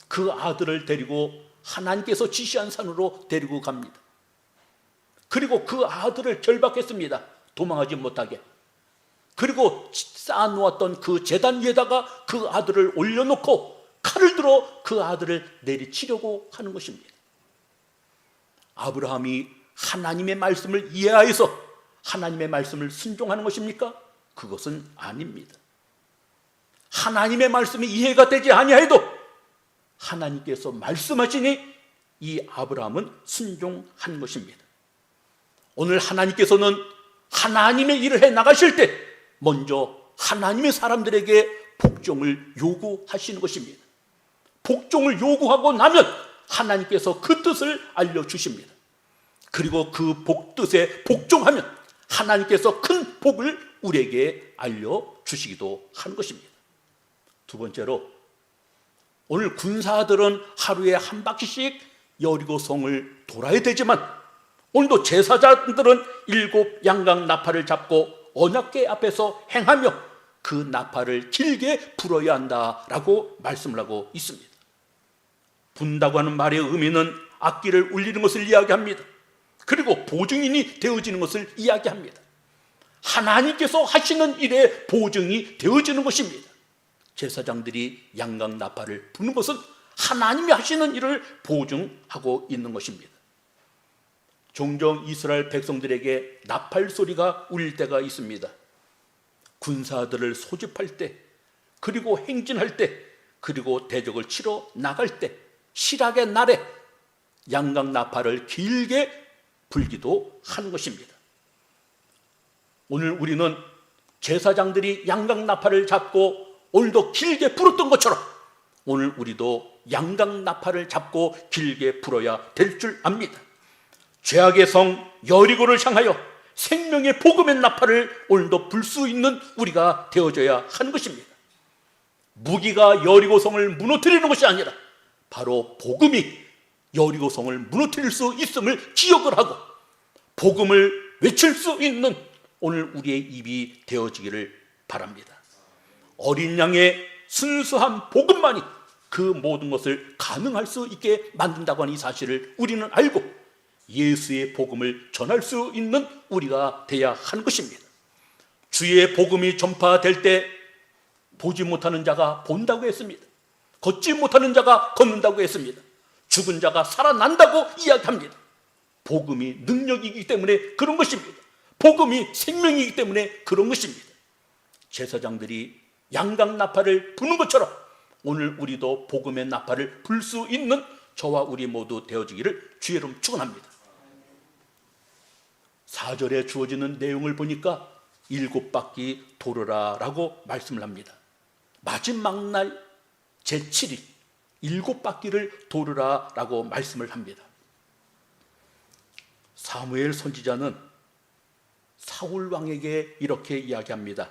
그 아들을 데리고 하나님께서 지시한 산으로 데리고 갑니다. 그리고 그 아들을 결박했습니다. 도망하지 못하게. 그리고 쌓아놓았던 그 제단 위에다가 그 아들을 올려놓고 칼을 들어 그 아들을 내리치려고 하는 것입니다. 아브라함이 하나님의 말씀을 이해하여서 하나님의 말씀을 순종하는 것입니까? 그것은 아닙니다. 하나님의 말씀이 이해가 되지 아니하여도 하나님께서 말씀하시니 이 아브라함은 순종한 것입니다. 오늘 하나님께서는 하나님의 일을 해 나가실 때 먼저 하나님의 사람들에게 복종을 요구하시는 것입니다. 복종을 요구하고 나면 하나님께서 그 뜻을 알려주십니다. 그리고 그 뜻에 복종하면 하나님께서 큰 복을 우리에게 알려주시기도 하는 것입니다. 두 번째로, 오늘 군사들은 하루에 한 바퀴씩 여리고성을 돌아야 되지만 오늘도 제사장들은 7 양각 나팔을 잡고 언약궤 앞에서 행하며 그 나팔을 길게 불어야 한다라고 말씀을 하고 있습니다. 분다고 하는 말의 의미는 악기를 울리는 것을 이야기합니다. 그리고 보증인이 되어지는 것을 이야기합니다. 하나님께서 하시는 일에 보증이 되어지는 것입니다. 제사장들이 양각 나팔을 부는 것은 하나님이 하시는 일을 보증하고 있는 것입니다. 종종 이스라엘 백성들에게 나팔 소리가 울릴 때가 있습니다. 군사들을 소집할 때, 그리고 행진할 때, 그리고 대적을 치러 나갈 때, 실학의 날에 양각 나팔을 길게 불기도 하는 것입니다. 오늘 우리는 제사장들이 양각 나팔을 잡고 오늘도 길게 불었던 것처럼 오늘 우리도 양각 나팔을 잡고 길게 불어야 될 줄 압니다. 죄악의 성 여리고를 향하여 생명의 복음의 나팔을 오늘도 불 수 있는 우리가 되어져야 하는 것입니다. 무기가 여리고성을 무너뜨리는 것이 아니라 바로 복음이 여리고성을 무너뜨릴 수 있음을 기억을 하고 복음을 외칠 수 있는 오늘 우리의 입이 되어지기를 바랍니다. 어린 양의 순수한 복음만이 그 모든 것을 가능할 수 있게 만든다고 하는 이 사실을 우리는 알고 예수의 복음을 전할 수 있는 우리가 되어야 하는 것입니다. 주의 복음이 전파될 때 보지 못하는 자가 본다고 했습니다. 걷지 못하는 자가 걷는다고 했습니다. 죽은 자가 살아난다고 이야기합니다. 복음이 능력이기 때문에 그런 것입니다. 복음이 생명이기 때문에 그런 것입니다. 제사장들이 양각 나팔을 부는 것처럼 오늘 우리도 복음의 나팔을 불 수 있는 저와 우리 모두 되어지기를 주의 이름 축원합니다. 4절에 주어지는 내용을 보니까 7바퀴 돌으라 라고 말씀을 합니다. 마지막 날 제7일 7바퀴를 돌으라 라고 말씀을 합니다. 사무엘 선지자는 사울 왕에게 이렇게 이야기합니다.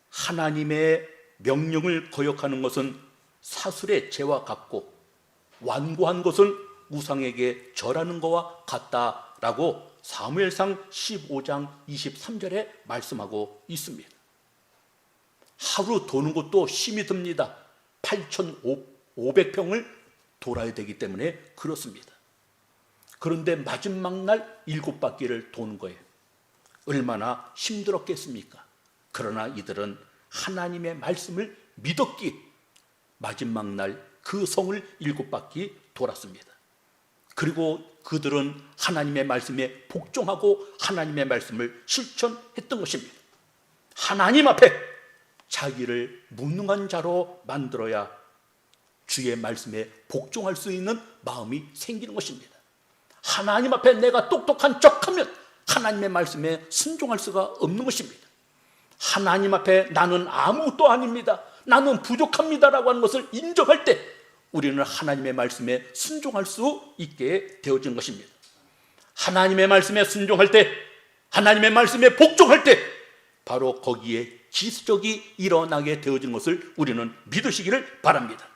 하나님의 명령을 거역하는 것은 사슬의 죄와 같고 완고한 것은 우상에게 절하는 것과 같다라고 사무엘상 15장 23절에 말씀하고 있습니다. 하루 도는 것도 힘이 듭니다. 8,500평을 돌아야 되기 때문에 그렇습니다. 그런데 마지막 날 7바퀴를 도는 거예요. 얼마나 힘들었겠습니까? 그러나 이들은 하나님의 말씀을 믿었기에 마지막 날 그 성을 7바퀴 돌았습니다. 그리고 그들은 하나님의 말씀에 복종하고 하나님의 말씀을 실천했던 것입니다. 하나님 앞에 자기를 무능한 자로 만들어야 주의 말씀에 복종할 수 있는 마음이 생기는 것입니다. 하나님 앞에 내가 똑똑한 척하면 하나님의 말씀에 순종할 수가 없는 것입니다. 하나님 앞에 나는 아무것도 아닙니다, 나는 부족합니다라고 하는 것을 인정할 때 우리는 하나님의 말씀에 순종할 수 있게 되어진 것입니다. 하나님의 말씀에 순종할 때, 하나님의 말씀에 복종할 때 바로 거기에 기적이 일어나게 되어진 것을 우리는 믿으시기를 바랍니다.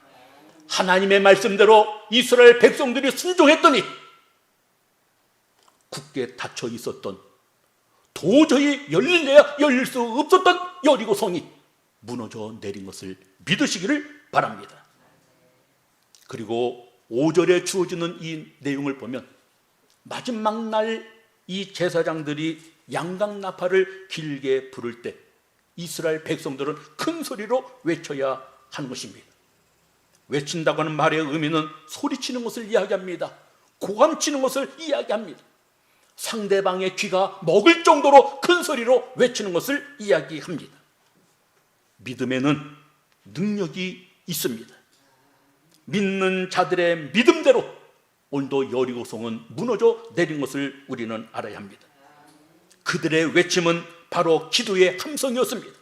하나님의 말씀대로 이스라엘 백성들이 순종했더니 굳게 닫혀 있었던, 도저히 열릴래야 열릴 수 없었던 여리고성이 무너져 내린 것을 믿으시기를 바랍니다. 그리고 5절에 주어지는 이 내용을 보면 마지막 날 이 제사장들이 양강나팔을 길게 부를 때 이스라엘 백성들은 큰 소리로 외쳐야 하는 것입니다. 외친다고 하는 말의 의미는 소리치는 것을 이야기합니다. 고함치는 것을 이야기합니다. 상대방의 귀가 먹을 정도로 큰 소리로 외치는 것을 이야기합니다. 믿음에는 능력이 있습니다. 믿는 자들의 믿음대로 오늘도 여리고성은 무너져 내린 것을 우리는 알아야 합니다. 그들의 외침은 바로 기도의 함성이었습니다.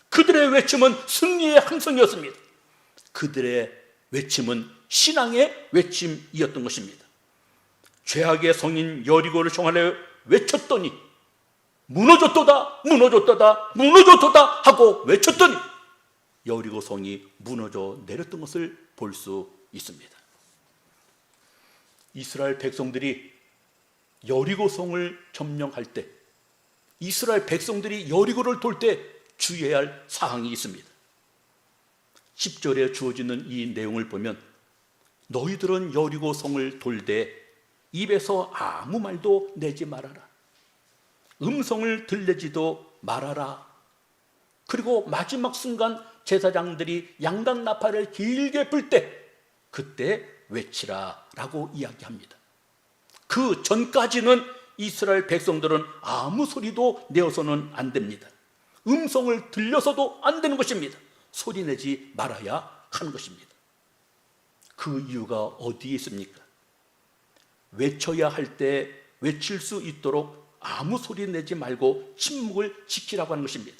그들의 외침은 승리의 함성이었습니다. 그들의 외침은 신앙의 외침이었던 것입니다. 죄악의 성인 여리고를 총하여 외쳤더니 무너졌도다 무너졌도다 무너졌도다 하고 외쳤더니 여리고 성이 무너져 내렸던 것을 볼 수 있습니다. 이스라엘 백성들이 여리고 성을 점령할 때, 이스라엘 백성들이 여리고를 돌 때 주의해야 할 사항이 있습니다. 10절에 주어지는 이 내용을 보면 너희들은 여리고 성을 돌되 입에서 아무 말도 내지 말아라. 음성을 들리지도 말아라. 그리고 마지막 순간 제사장들이 양강나팔을 길게 불 때 그때 외치라 라고 이야기합니다. 그 전까지는 이스라엘 백성들은 아무 소리도 내어서는 안 됩니다. 음성을 들려서도 안 되는 것입니다. 소리 내지 말아야 하는 것입니다. 그 이유가 어디에 있습니까? 외쳐야 할 때 외칠 수 있도록 아무 소리 내지 말고 침묵을 지키라고 하는 것입니다.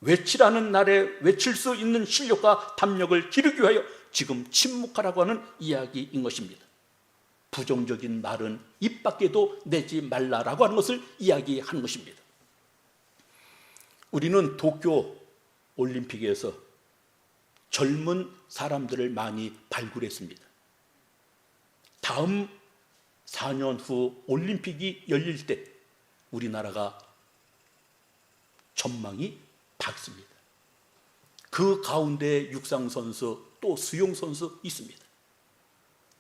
외치라는 날에 외칠 수 있는 실력과 담력을 기르기 위하여 지금 침묵하라고 하는 이야기인 것입니다. 부정적인 말은 입 밖에도 내지 말라라고 하는 것을 이야기하는 것입니다. 우리는 도쿄 올림픽에서 젊은 사람들을 많이 발굴했습니다. 다음 4년 후 올림픽이 열릴 때 우리나라가 전망이 밝습니다. 그 가운데 육상선수 또 수영선수 있습니다.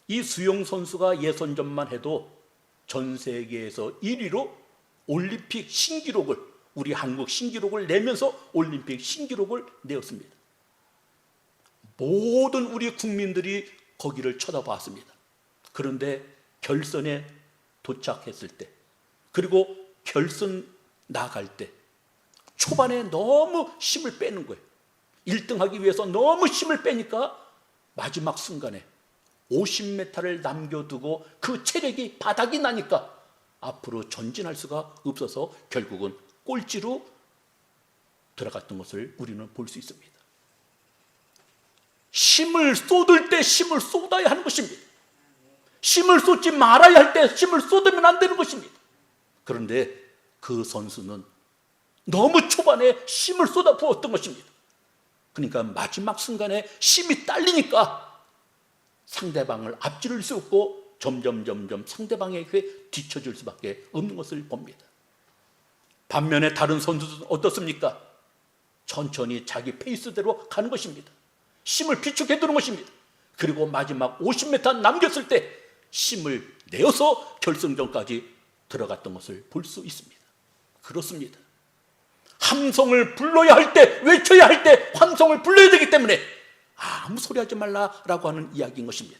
이 수영선수가 예선전만 해도 전 세계에서 1위로 올림픽 신기록을, 우리 한국 신기록을 내면서 올림픽 신기록을 내었습니다. 모든 우리 국민들이 거기를 쳐다봤습니다. 그런데 결선에 도착했을 때, 그리고 결선 나갈 때 초반에 너무 힘을 빼는 거예요. 1등하기 위해서 너무 힘을 빼니까 마지막 순간에 50m를 남겨두고 그 체력이 바닥이 나니까 앞으로 전진할 수가 없어서 결국은 꼴찌로 들어갔던 것을 우리는 볼 수 있습니다. 힘을 쏟을 때 힘을 쏟아야 하는 것입니다. 힘을 쏟지 말아야 할 때 힘을 쏟으면 안 되는 것입니다. 그런데 그 선수는 너무 초반에 힘을 쏟아 부었던 것입니다. 그러니까 마지막 순간에 힘이 딸리니까 상대방을 앞지를 수 없고 점점 상대방에게 뒤처질 수밖에 없는 것을 봅니다. 반면에 다른 선수들은 어떻습니까? 천천히 자기 페이스대로 가는 것입니다. 힘을 비축해 두는 것입니다. 그리고 마지막 50m 남겼을 때 힘을 내어서 결승전까지 들어갔던 것을 볼 수 있습니다. 그렇습니다. 함성을 불러야 할 때, 외쳐야 할 때 함성을 불러야 되기 때문에 아무 소리 하지 말라라고 하는 이야기인 것입니다.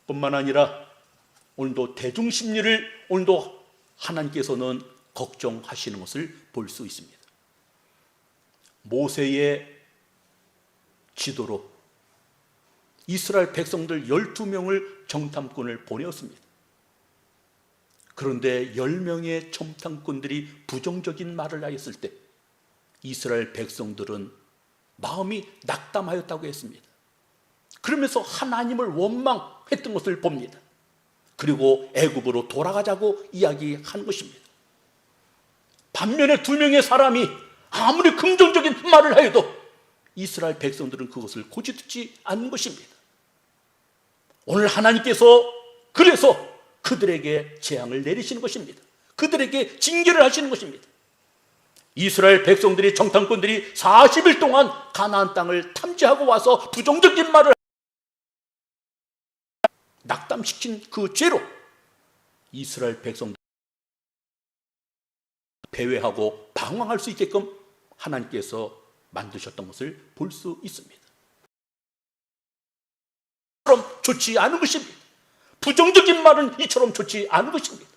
뿐만 아니라 오늘도 대중심리를 오늘도 하나님께서는 걱정하시는 것을 볼 수 있습니다. 모세의 지도로 이스라엘 백성들 12명을 정탐꾼을 보내었습니다. 그런데 10명의 정탐꾼들이 부정적인 말을 하였을 때 이스라엘 백성들은 마음이 낙담하였다고 했습니다. 그러면서 하나님을 원망했던 것을 봅니다. 그리고 애굽으로 돌아가자고 이야기한 것입니다. 반면에 2명의 사람이 아무리 긍정적인 말을 하여도 이스라엘 백성들은 그것을 고집듣지 않는 것입니다. 오늘 하나님께서 그래서 그들에게 재앙을 내리시는 것입니다. 그들에게 징계를 하시는 것입니다. 이스라엘 백성들이, 정탐꾼들이 40일 동안 가나안 땅을 탐지하고 와서 부정적인 말을 낙담시킨 그 죄로 이스라엘 백성들 배회하고 방황할 수 있게끔 하나님께서 만드셨던 것을 볼 수 있습니다. 이처럼 좋지 않은 것입니다. 부정적인 말은 이처럼 좋지 않은 것입니다.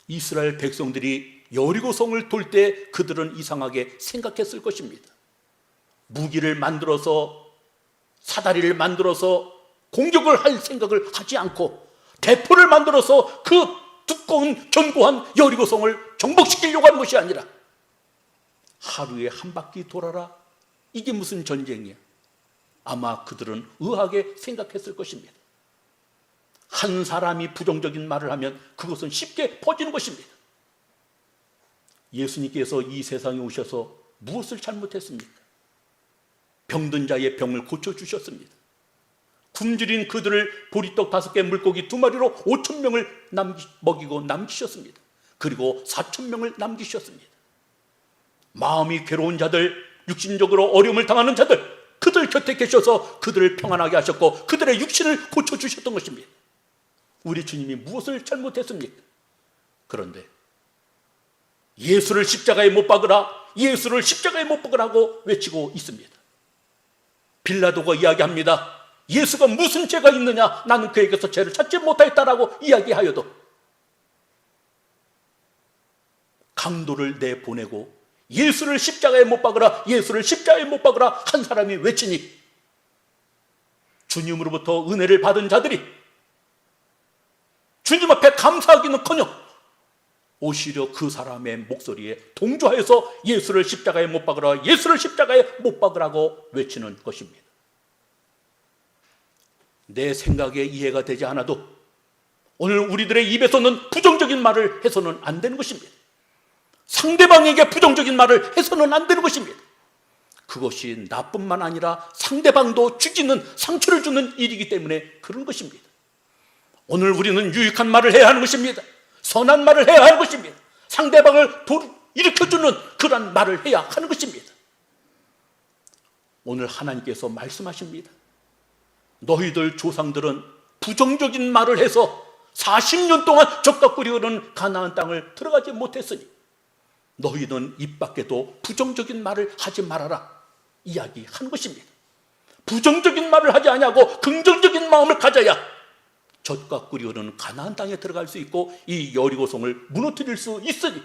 이스라엘 백성들이 여리고성을 돌 때 그들은 이상하게 생각했을 것입니다. 무기를 만들어서 사다리를 만들어서 공격을 할 생각을 하지 않고 대포를 만들어서 그 두꺼운 견고한 여리고성을 정복시키려고 하는 것이 아니라 하루에 한 바퀴 돌아라. 이게 무슨 전쟁이야? 아마 그들은 의아하게 생각했을 것입니다. 한 사람이 부정적인 말을 하면 그것은 쉽게 퍼지는 것입니다. 예수님께서 이 세상에 오셔서 무엇을 잘못했습니까? 병든 자의 병을 고쳐주셨습니다. 굶주린 그들을 보리떡 5개 물고기 2마리로 5,000명을 먹이고 남기셨습니다. 그리고 4,000명을 남기셨습니다. 마음이 괴로운 자들, 육신적으로 어려움을 당하는 자들, 그들 곁에 계셔서 그들을 평안하게 하셨고 그들의 육신을 고쳐주셨던 것입니다. 우리 주님이 무엇을 잘못했습니까? 그런데 예수를 십자가에 못 박으라, 예수를 십자가에 못 박으라고 외치고 있습니다. 빌라도가 이야기합니다. 예수가 무슨 죄가 있느냐? 나는 그에게서 죄를 찾지 못하였다라고 이야기하여도 강도를 내보내고 예수를 십자가에 못 박으라, 예수를 십자가에 못 박으라 한 사람이 외치니 주님으로부터 은혜를 받은 자들이 주님 앞에 감사하기는커녕 오히려 그 사람의 목소리에 동조하여서 예수를 십자가에 못 박으라, 예수를 십자가에 못 박으라고 외치는 것입니다. 내 생각에 이해가 되지 않아도 오늘 우리들의 입에서는 부정적인 말을 해서는 안 되는 것입니다. 상대방에게 부정적인 말을 해서는 안 되는 것입니다. 그것이 나뿐만 아니라 상대방도 죽이는, 상처를 주는 일이기 때문에 그런 것입니다. 오늘 우리는 유익한 말을 해야 하는 것입니다. 선한 말을 해야 하는 것입니다. 상대방을 일으켜주는 그런 말을 해야 하는 것입니다. 오늘 하나님께서 말씀하십니다. 너희들 조상들은 부정적인 말을 해서 40년 동안 적과 꿀이 흐르는 가나안 땅을 들어가지 못했으니 너희는 입 밖에도 부정적인 말을 하지 말아라 이야기하는 것입니다. 부정적인 말을 하지 아니하고 긍정적인 마음을 가져야 젖과 꿀이 흐르는 가나안 땅에 들어갈 수 있고 이 여리고성을 무너뜨릴 수 있으니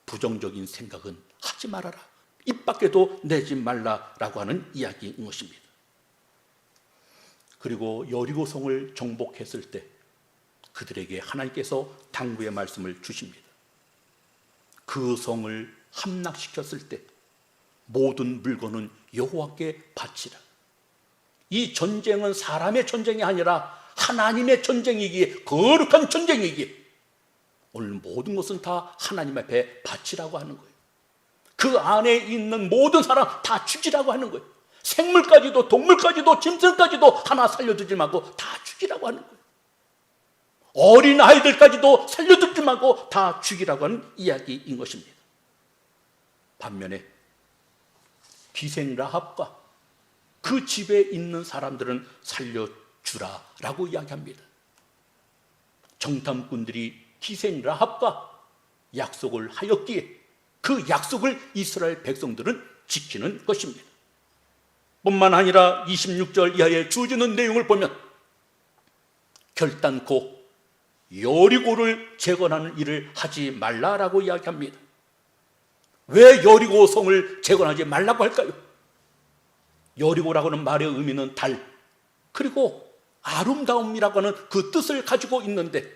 부정적인 생각은 하지 말아라, 입 밖에도 내지 말라라고 하는 이야기인 것입니다. 그리고 여리고성을 정복했을 때 그들에게 하나님께서 당부의 말씀을 주십니다. 그 성을 함락시켰을 때 모든 물건은 여호와께 바치라. 이 전쟁은 사람의 전쟁이 아니라 하나님의 전쟁이기에, 거룩한 전쟁이기에 오늘 모든 것은 다 하나님 앞에 바치라고 하는 거예요. 그 안에 있는 모든 사람 다 죽이라고 하는 거예요. 생물까지도, 동물까지도, 짐승까지도 하나 살려두지 말고 다 죽이라고 하는 거예요. 어린 아이들까지도 살려두지 말고 다 죽이라고 하는 이야기인 것입니다. 반면에 기생 라합과 그 집에 있는 사람들은 살려주라라고 이야기합니다. 정탐꾼들이 기생 라합과 약속을 하였기에 그 약속을 이스라엘 백성들은 지키는 것입니다. 뿐만 아니라 26절 이하에 주어지는 내용을 보면 결단코 여리고를 재건하는 일을 하지 말라라고 이야기합니다. 왜 여리고 성을 재건하지 말라고 할까요? 여리고라고 하는 말의 의미는 달, 그리고 아름다움이라고 하는 그 뜻을 가지고 있는데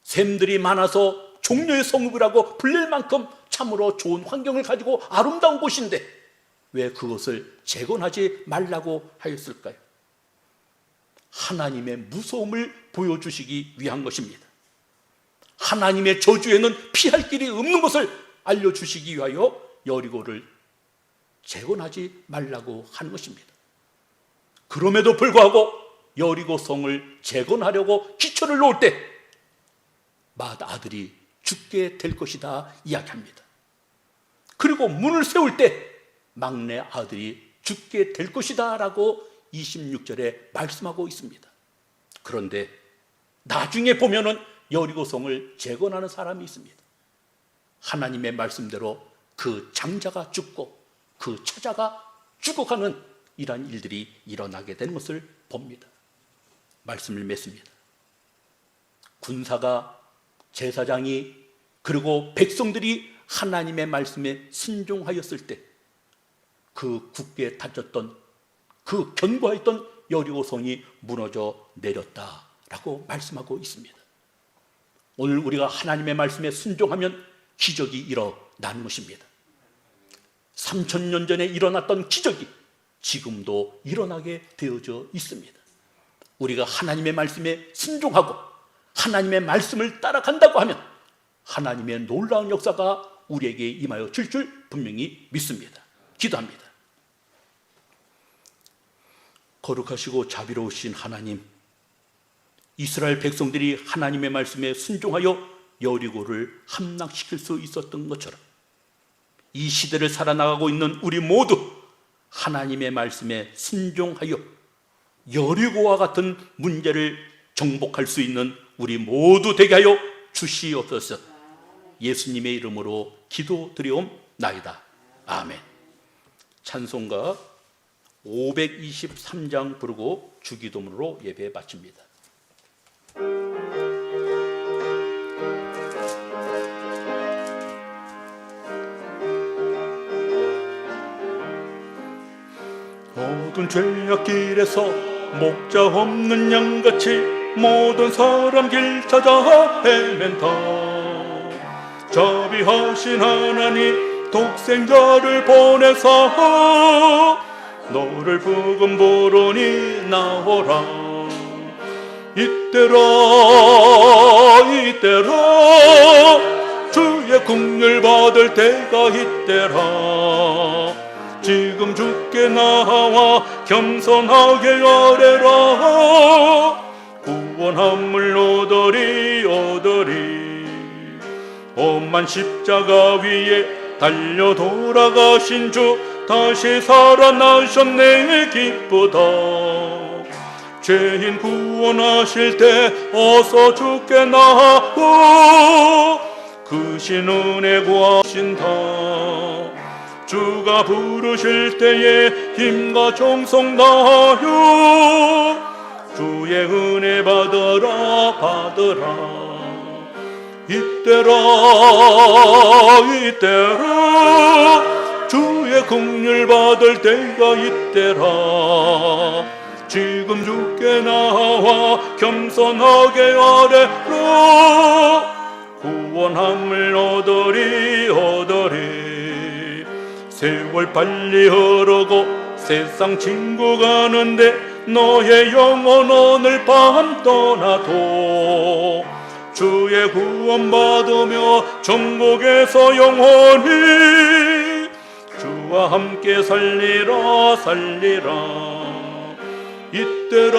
샘들이 많아서 종려의 성읍이라고 불릴 만큼 참으로 좋은 환경을 가지고 아름다운 곳인데 왜 그것을 재건하지 말라고 하였을까요? 하나님의 무서움을 보여주시기 위한 것입니다. 하나님의 저주에는 피할 길이 없는 것을 알려주시기 위하여 여리고를 재건하지 말라고 하는 것입니다. 그럼에도 불구하고 여리고 성을 재건하려고 기초를 놓을 때 맏아들이 죽게 될 것이다 이야기합니다. 그리고 문을 세울 때 막내 아들이 죽게 될 것이다 라고 26절에 말씀하고 있습니다. 그런데 나중에 보면은 여리고성을 재건하는 사람이 있습니다. 하나님의 말씀대로 그 장자가 죽고 그 처자가 죽어가는 이러한 일들이 일어나게 되는 것을 봅니다. 말씀을 맺습니다. 군사가, 제사장이, 그리고 백성들이 하나님의 말씀에 순종하였을 때 그 굳게 다졌던, 그 견고했던 여리고성이 무너져 내렸다라고 말씀하고 있습니다. 오늘 우리가 하나님의 말씀에 순종하면 기적이 일어나는 것입니다. 3000년 전에 일어났던 기적이 지금도 일어나게 되어져 있습니다. 우리가 하나님의 말씀에 순종하고 하나님의 말씀을 따라간다고 하면 하나님의 놀라운 역사가 우리에게 임하여 줄 분명히 믿습니다. 기도합니다. 거룩하시고 자비로우신 하나님, 이스라엘 백성들이 하나님의 말씀에 순종하여 여리고를 함락시킬 수 있었던 것처럼 이 시대를 살아나가고 있는 우리 모두 하나님의 말씀에 순종하여 여리고와 같은 문제를 정복할 수 있는 우리 모두 되게 하여 주시옵소서. 예수님의 이름으로 기도드리옵나이다. 아멘. 찬송가 523장 부르고 주기도문으로 예배 마칩니다. 모든 죄악길에서 목자 없는 양같이 모든 사람 길 찾아 헤맨다. 자비하신 하나님 독생자를 보내사 너를 부금 부르니 나오라. 이때라 주의 긍휼 받을 때가 이때라. 지금 주께 나와 겸손하게 아뢰라. 구원함을 얻으리. 험한 십자가 위에 달려 돌아가신 주 다시 살아나셨네 기쁘다. 죄인 구원하실 때 어서 주께 나와 그 신은혜 구하신다. 주가 부르실 때에 힘과 정성 다하여 주의 은혜 받으라. 이때라 주의 긍휼 받을 때가 이때라. 지금 주께 나와 겸손하게 아뢰라. 구원함을 얻으리. 세월 빨리 흐르고 세상 친구 가는데 너의 영혼 오늘 밤 떠나도 주의 구원 받으며 천국에서 영원히 주와 함께 살리라. 이때라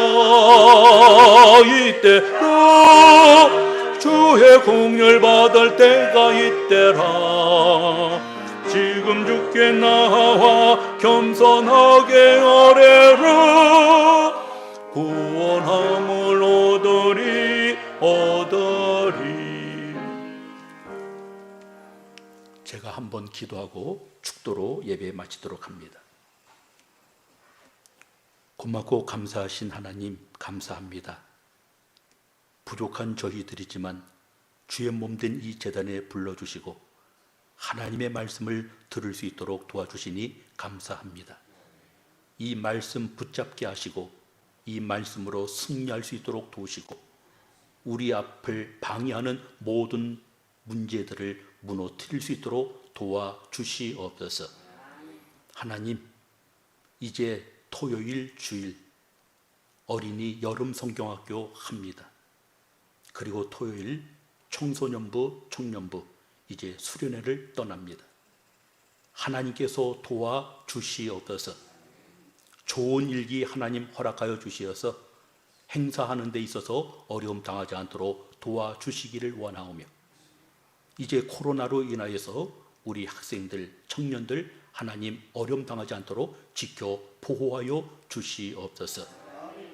주의 긍휼 받을 때가 이때라. 지금 주께 나와 겸손하게 아뢰라. 구원함을 얻으리. 제가 한번 기도하고 축도로 예배 마치도록 합니다. 고맙고 감사하신 하나님 감사합니다. 부족한 저희들이지만 주의 몸된 이 제단에 불러주시고 하나님의 말씀을 들을 수 있도록 도와주시니 감사합니다. 이 말씀 붙잡게 하시고 이 말씀으로 승리할 수 있도록 도우시고 우리 앞을 방해하는 모든 문제들을 무너뜨릴 수 있도록 도와주시옵소서. 하나님, 이제 토요일 주일 어린이 여름 성경학교 합니다. 그리고 토요일 청소년부, 청년부 이제 수련회를 떠납니다. 하나님께서 도와주시옵소서. 좋은 일기 하나님 허락하여 주시어서 행사하는 데 있어서 어려움 당하지 않도록 도와주시기를 원하오며 이제 코로나로 인하여서 우리 학생들, 청년들 하나님 어려움 당하지 않도록 지켜 보호하여 주시옵소서.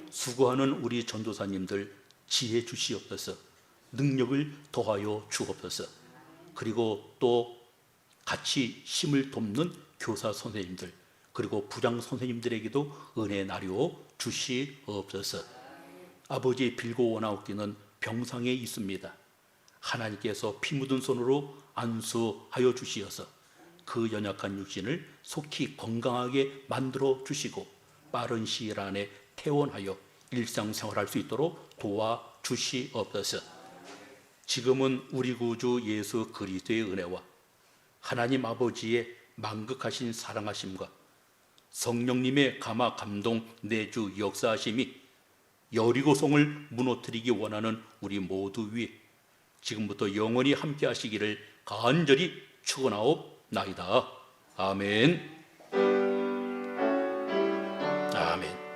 수고하는 우리 전도사님들 지혜 주시옵소서. 능력을 더하여 주옵소서. 그리고 또 같이 힘을 돕는 교사 선생님들, 그리고 부장 선생님들에게도 은혜 나려 주시옵소서. 아버지의 빌고 원하옵기는 병상에 있습니다. 하나님께서 피 묻은 손으로 안수하여 주시어서 그 연약한 육신을 속히 건강하게 만들어 주시고 빠른 시일 안에 퇴원하여 일상생활할 수 있도록 도와주시옵소서. 지금은 우리 구주 예수 그리스도의 은혜와 하나님 아버지의 만극하신 사랑하심과 성령님의 감화 감동 내주 역사하심이 여리고성을 무너뜨리기 원하는 우리 모두 위에 지금부터 영원히 함께 하시기를 간절히 축원하옵나이다. 아멘. 아멘.